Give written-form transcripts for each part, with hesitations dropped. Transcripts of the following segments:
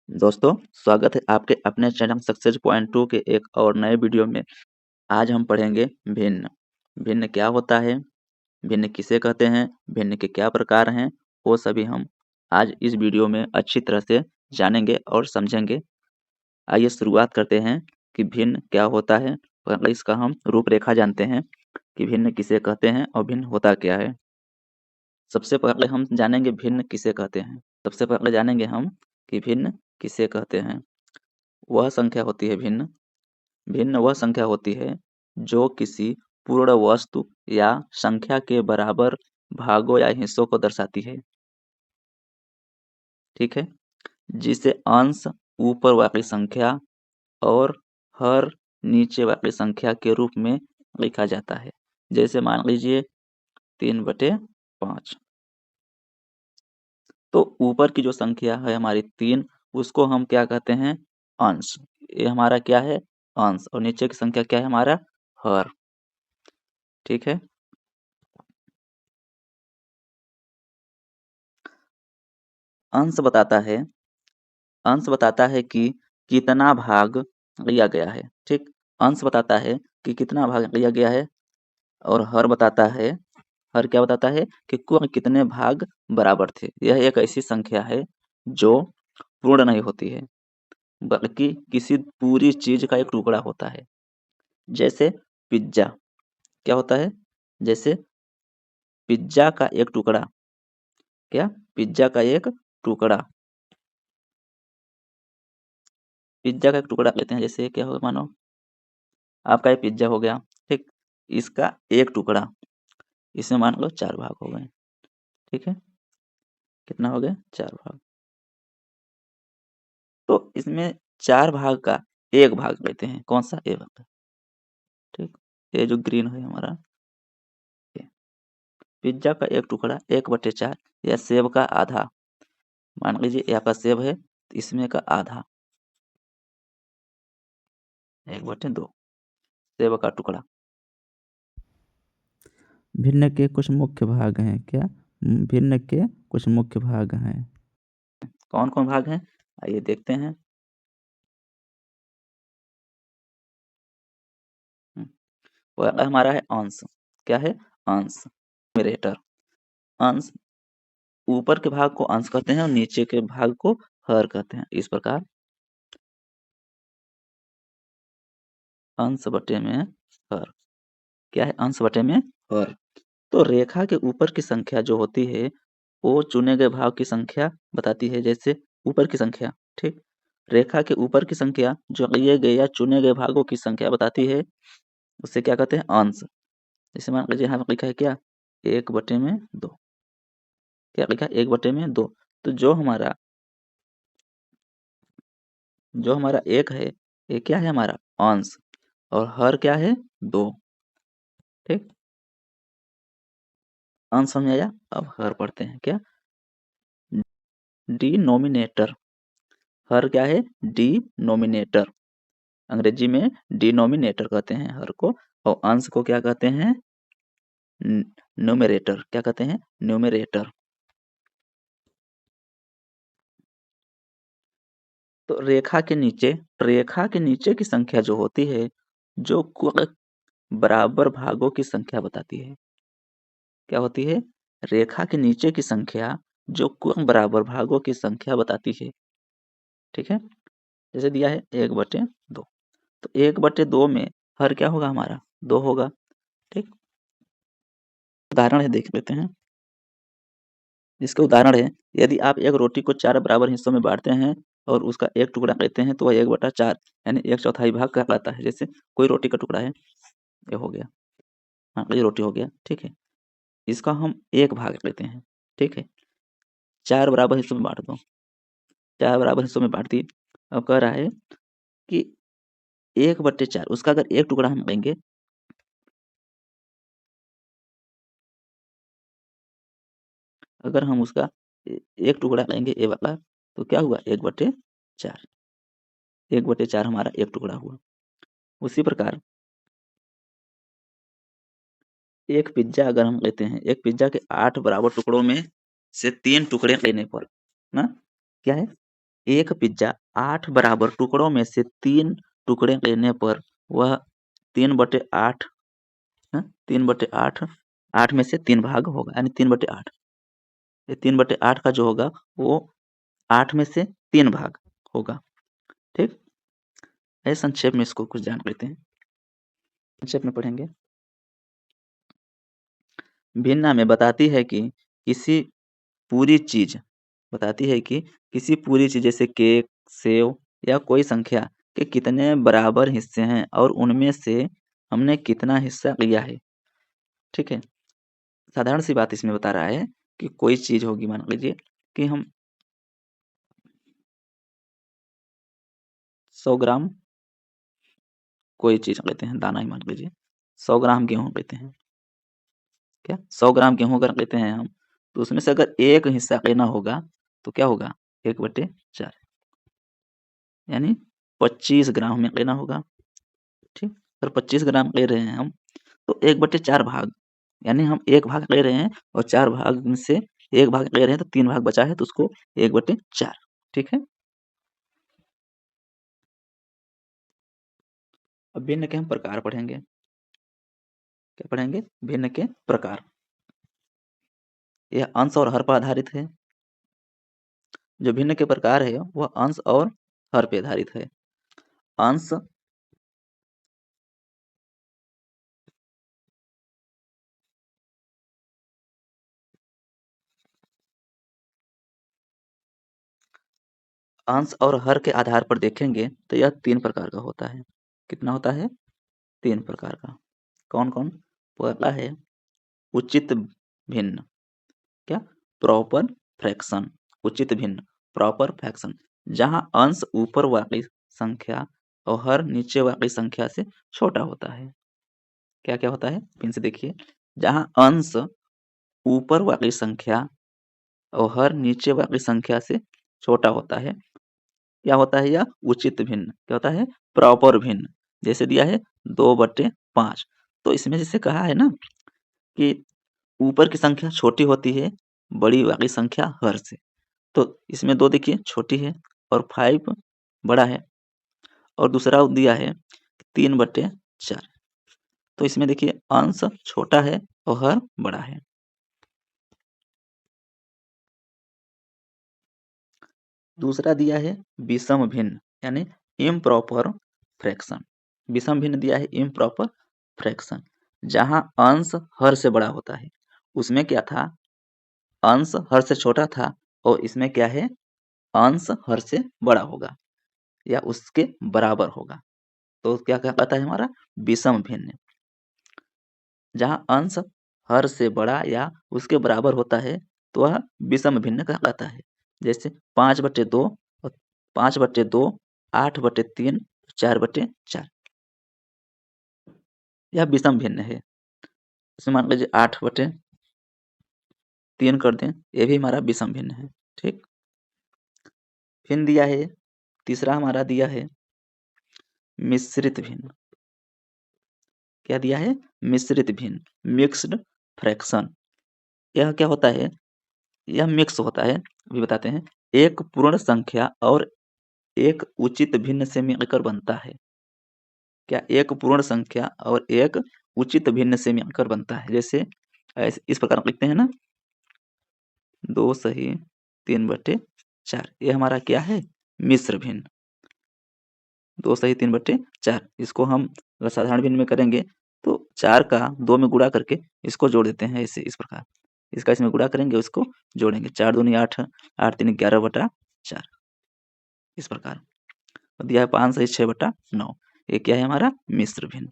दोस्तों, स्वागत है आपके अपने चैनल सक्सेस पॉइंट 2 के एक और नए वीडियो में। आज हम पढ़ेंगे भिन्न। भिन्न क्या होता है? भिन्न किसे कहते हैं? भिन्न के क्या प्रकार हैं? वो सभी हम आज इस वीडियो में अच्छी तरह से जानेंगे और समझेंगे। आइए शुरुआत करते हैं कि भिन्न क्या होता है? पहले इसका हम रूपरेखा जानते हैं कि भिन्न किसे कहते हैं और भिन्न होता क्या है। सबसे पहले हम जानेंगे भिन्न किसे कहते हैं। सबसे पहले जानेंगे हम कि भिन्न किसे कहते हैं। वह संख्या होती है भिन्न। भिन्न वह संख्या होती है जो किसी पूर्ण वस्तु या संख्या के बराबर भागों या हिस्सों को दर्शाती है। ठीक है, जिसे अंश ऊपर वाली संख्या और हर नीचे वाली संख्या के रूप में लिखा जाता है। जैसे मान लीजिए 3/5। तो ऊपर की जो संख्या है हमारी 3, उसको हम क्या कहते हैं? अंश। ये हमारा क्या है? अंश। और नीचे की संख्या क्या है? हमारा हर। ठीक है, अंश बताता है अंश बताता है कि कितना भाग लिया गया है। ठीक, अंश बताता है कि कितना भाग लिया गया है। और हर बताता है, हर क्या बताता है? कि कुल कितने भाग बराबर थे। यह एक ऐसी संख्या है जो पूर्ण नहीं होती है, बल्कि किसी पूरी चीज का एक टुकड़ा होता है। जैसे पिज्जा क्या होता है? जैसे पिज्जा का एक टुकड़ा। क्या? पिज्जा का एक टुकड़ा। पिज्जा का एक टुकड़ा लेते हैं, जैसे क्या होगा, मानो आपका ये पिज्जा हो गया। ठीक, इसका एक टुकड़ा, इसमें मान लो 4 भाग हो गए। ठीक है, कितना हो गया? 4 भाग। तो इसमें 4 भाग का एक भाग लेते हैं। कौन सा? ए वाला। ठीक, ये जो ग्रीन है हमारा, ये पिज्जा का एक टुकड़ा 1/4 या सेब का आधा। मान लीजिए ये आपका सेब है, तो इसमें का आधा 1/2 सेब का टुकड़ा। भिन्न के कुछ मुख्य भाग हैं। क्या? भिन्न के कुछ मुख्य भाग हैं। कौन कौन भाग हैं? आइए देखते हैं। वो हमारा है अंश। क्या है? अंश, न्यूमरेटर। अंश, ऊपर के भाग को अंश कहते हैं और नीचे के भाग को हर कहते हैं। इस प्रकार अंश बटे में हर। क्या है? अंश बटे में हर। तो रेखा के ऊपर की संख्या जो होती है वो चुने गए भाग की संख्या बताती है। जैसे ऊपर की संख्या, ठीक, रेखा के ऊपर की संख्या जो लिए गए या चुने गए भागों की संख्या बताती है, उसे क्या कहते हैं? अंश। जैसे मान लीजिए यहाँ लिखा है क्या? 1/2। क्या लिखा है? 1/2। तो जो हमारा एक है, ये क्या है? हमारा अंश। और हर क्या है? 2। ठीक, अंश समझ आया। अब हर पढ़ते हैं। क्या? डिनोमिनेटर। हर क्या है? डिनोमिनेटर। अंग्रेजी में डिनोमिनेटर कहते हैं हर को। और अंश को क्या कहते हैं? न्यूमरेटर। क्या कहते हैं? न्यूमरेटर। तो रेखा के नीचे की संख्या जो होती है, जो कुल बराबर भागों की संख्या बताती है। क्या होती है? रेखा के नीचे की संख्या जो कुल बराबर भागों की संख्या बताती है। ठीक है, जैसे दिया है 1/2। तो 1/2 में हर क्या होगा? हमारा 2 होगा। ठीक, उदाहरण है, देख लेते हैं। इसका उदाहरण है, यदि आप एक रोटी को 4 बराबर हिस्सों में बांटते हैं और उसका एक टुकड़ा लेते हैं तो वह 1/4 यानी 1/4 भाग कहलाता है। जैसे कोई रोटी का टुकड़ा है, ये हो गया। हाँ, ये रोटी हो गया। ठीक है, इसका हम एक भाग लेते हैं। ठीक है, 4 बराबर हिस्सों में बांट दो। 4 बराबर हिस्सों में बांट दी। अब कह रहा है कि 1/4 उसका अगर एक टुकड़ा हम लेंगे, अगर हम उसका एक टुकड़ा लेंगे ये वाला, तो क्या हुआ? 1/4। 1/4 हमारा एक टुकड़ा हुआ। उसी प्रकार एक पिज्जा अगर हम लेते हैं, एक पिज्जा के 8 बराबर टुकड़ों में से 3 टुकड़े लेने पर ना क्या है? एक पिज्जा 8 बराबर टुकड़ों में से 3 टुकड़े लेने पर वह 3/8 3/8 8 में से 3 भाग होगा, यानी 3/8। ये 3/8 का जो होगा वो 8 में से 3 भाग होगा। ठीक, ऐसे संक्षेप में इसको कुछ जान लेते हैं। संक्षेप में पढ़ेंगे। भिन्न में बताती है कि किसी पूरी चीज जैसे केक, सेव या कोई संख्या के कितने बराबर हिस्से हैं और उनमें से हमने कितना हिस्सा लिया है। ठीक है, साधारण सी बात इसमें बता रहा है कि कोई चीज होगी, मान लीजिए कि हम 100 ग्राम कोई चीज लेते हैं, दाना ही मान लीजिए 100 ग्राम गेहूं लेते हैं। क्या 100 ग्राम गेहूं अगर लेते हैं हम, तो उसमें से अगर एक हिस्सा लेना होगा तो क्या होगा, 1/4, यानी 25 ग्राम हमें लेना होगा। ठीक, अगर 25 ग्राम ले रहे हैं हम तो 1/4 भाग, यानी हम एक भाग ले रहे हैं और 4 भाग में से एक भाग ले रहे हैं तो 3 भाग बचा है तो उसको 1/4। ठीक है, अब भिन्न के हम प्रकार पढ़ेंगे। क्या पढ़ेंगे, भिन्न के प्रकार। यह अंश और हर पर आधारित है। जो भिन्न के प्रकार है वह अंश और हर पे आधारित है। अंश अंश और हर के आधार पर देखेंगे तो यह 3 प्रकार का होता है। कितना होता है, 3 प्रकार का। कौन कौन, पहला है उचित भिन्न। क्या, प्रॉपर फ्रैक्शन। उचित भिन्न, प्रॉपर फ्रैक्शन, जहां अंश ऊपर वाली संख्या और हर नीचे वाली संख्या से छोटा होता है। क्या क्या होता है, फिर से देखिए, जहां अंश ऊपर वाली संख्या और हर नीचे वाली संख्या से छोटा होता है, क्या होता है यह उचित भिन्न। क्या होता है, प्रॉपर भिन्न। जैसे दिया है 2/5, तो इसमें जैसे कहा है ना कि ऊपर की संख्या छोटी होती है बड़ी वाली संख्या हर से, तो इसमें 2 देखिए छोटी है और 5 बड़ा है, और दूसरा दिया है 3/4, तो इसमें देखिए अंश छोटा है और हर बड़ा है। दूसरा दिया है विषम भिन्न, यानी इम्प्रॉपर फ्रैक्शन। विषम भिन्न दिया है इम्प्रॉपर फ्रैक्शन, जहां अंश हर से बड़ा होता है। उसमें क्या था, अंश हर से छोटा था, और इसमें क्या है, अंश हर से बड़ा होगा या उसके बराबर होगा, तो क्या कहलाता है हमारा विषम भिन्न। जहां अंश हर से बड़ा या उसके बराबर होता है तो वह विषम भिन्न कहलाता है। जैसे 5/2 और 5/2, 8/3, 4/4, यह विषम भिन्न है। इसमें मान लीजिए 8/3 कर दें, ये भी हमारा विषम भिन्न है। ठीक, फिर दिया है, तीसरा हमारा दिया है मिश्रित भिन्न। क्या दिया है, मिश्रित भिन्न, मिक्स्ड फ्रैक्शन। यह क्या होता है, यह मिक्स होता है, अभी बताते हैं। एक पूर्ण संख्या और एक उचित भिन्न से मिलकर बनता है। क्या, एक पूर्ण संख्या और एक उचित भिन्न से मिलकर बनता है। जैसे इस प्रकार लिखते हैं ना, 2 सही 3/4, ये हमारा क्या है, मिश्र भिन्न। 2 सही 3/4, इसको हम अगर साधारण भिन्न में करेंगे तो 4 का 2 में गुणा करके इसको जोड़ देते हैं, ऐसे इस प्रकार। इसका इसमें गुणा करेंगे, उसको जोड़ेंगे, 4 दूनी 8, 8 तीन 11/4, इस प्रकार। और दिया है 5 सही 6/9, ये क्या है हमारा मिश्र भिन्न।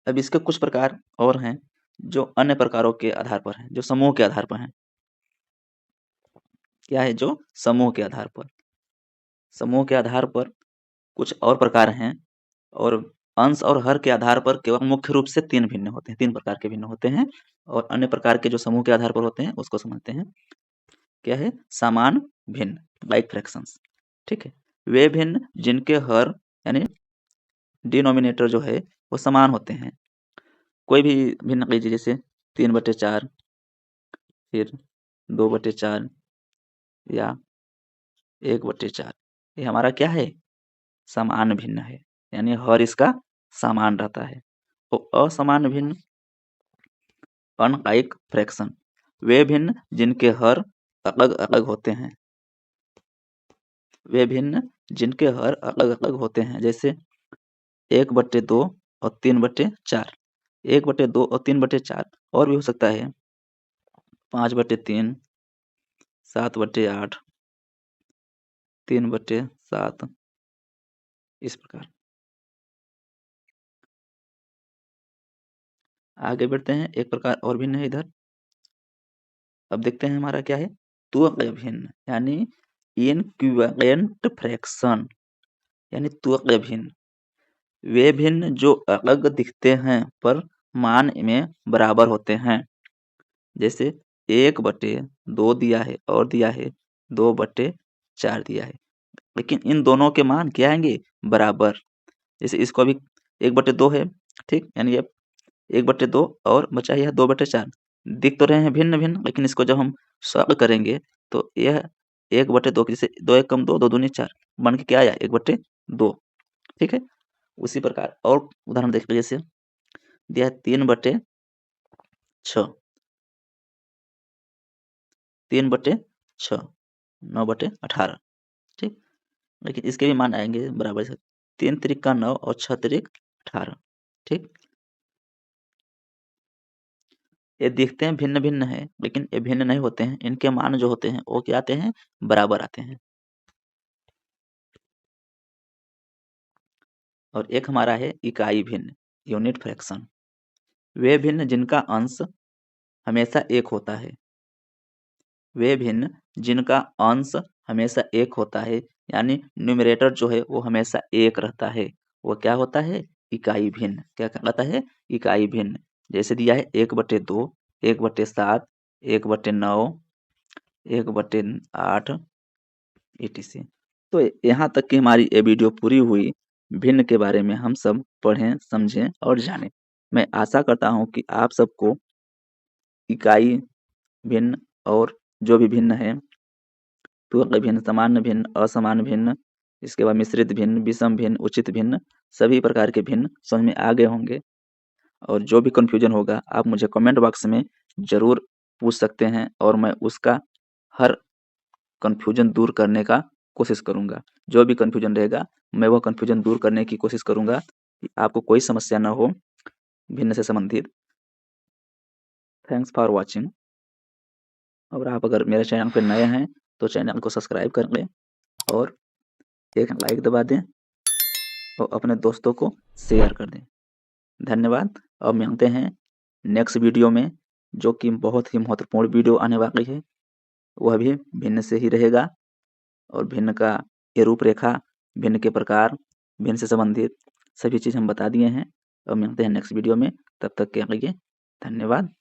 अब इसके कुछ प्रकार और हैं जो अन्य प्रकारों के आधार पर हैं, जो समूह के आधार पर हैं। क्या है, जो समूह के आधार पर, समूह के आधार पर कुछ और प्रकार हैं, और अंश और हर के आधार पर केवल मुख्य रूप से 3 भिन्न होते हैं, 3 प्रकार के भिन्न होते हैं। और अन्य प्रकार के जो समूह के आधार पर होते हैं उसको समझते हैं। क्या है, समान भिन्न, लाइक फ्रैक्शंस। ठीक है, वे भिन्न जिनके हर यानी डिनोमिनेटर जो है वो समान होते हैं। कोई भी भिन्न लीजिए, जैसे 3/4, फिर 2/4, या 1/4। ये हमारा क्या है? समान भिन्न है, यानी हर इसका समान रहता है। तो असमान भिन्न अनकाइक फ्रैक्शन वे भिन्न जिनके हर अलग अलग होते हैं, वे भिन्न जिनके हर अलग अलग होते हैं। जैसे 1/2 और 3/4, 1/2 और 3/4 और भी हो सकता है 5/3, 7/8, 3/7, इस प्रकार। आगे बढ़ते हैं, एक प्रकार और भिन्न है इधर। अब देखते हैं हमारा क्या है, तुल्य भिन्न, यानी इनइक्विवेलेंट फ्रैक्शन, यानी तुल्य भिन्न वे भिन्न जो अलग दिखते हैं पर मान में बराबर होते हैं। जैसे 1/2 दिया है और दिया है 2/4 दिया है, लेकिन इन दोनों के मान क्या आएंगे? बराबर। जैसे इसको अभी 1/2 है, ठीक, यानी ये 1/2 और बचा यह 2/4, दिख तो रहे हैं भिन्न भिन्न, लेकिन इसको जब हम सॉल्व करेंगे तो यह 1/2 जैसे 2 1 कम 2, 2 दूनी 4 बन के क्या आया? 1/2। ठीक है, उसी प्रकार और उदाहरण देख लीजिए। जैसे दिया है 3/6, 3/6, 9/18, ठीक, लेकिन इसके भी मान आएंगे बराबर से, 3 त्रिक का 9 और 6 त्रिक 18, ठीक। ये दिखते हैं भिन्न भिन्न है, लेकिन ये भिन्न नहीं होते हैं, इनके मान जो होते हैं वो क्या आते हैं? बराबर आते हैं। और एक हमारा है इकाई भिन्न, यूनिट फ्रैक्शन वे भिन्न जिनका अंश हमेशा एक होता है, वे भिन्न जिनका अंश हमेशा एक होता है, यानी न्यूमरेटर जो है वो हमेशा एक रहता है, वो क्या होता है? इकाई भिन्न। क्या कहलाता है? इकाई भिन्न। जैसे दिया है 1/2, 1/7, 1/9, 1/8, etc। तो यहाँ तक की हमारी ये वीडियो पूरी हुई। भिन्न के बारे में हम सब पढ़ें, समझें और जानें। मैं आशा करता हूँ कि आप सबको इकाई भिन्न और जो भी भिन्न है, तुल्य भिन्न, सामान्य भिन्न, असमान भिन्न, इसके बाद मिश्रित भिन्न, विषम भिन्न, उचित भिन्न, सभी प्रकार के भिन्न समझ में आ गए होंगे। और जो भी कन्फ्यूजन होगा आप मुझे कमेंट बॉक्स में ज़रूर पूछ सकते हैं और मैं उसका हर कन्फ्यूजन दूर करने का कोशिश करूँगा। जो भी कन्फ्यूजन रहेगा मैं वह कन्फ्यूजन दूर करने की कोशिश करूँगा कि आपको कोई समस्या ना हो भिन्न से संबंधित। Thanks for watching. और आप अगर मेरे चैनल पर नए हैं तो चैनल को सब्सक्राइब कर लें और एक लाइक दबा दें और अपने दोस्तों को शेयर कर दें। धन्यवाद। अब मिलते हैं नेक्स्ट वीडियो में, जो कि बहुत ही महत्वपूर्ण वीडियो आने वाली है। वह भी भिन्न से ही रहेगा और भिन्न का ये रूपरेखा, भिन्न के प्रकार, भिन्न से संबंधित सभी चीज़ हम बता दिए हैं। अब मिलते हैं नेक्स्ट वीडियो में, तब तक के लिए धन्यवाद।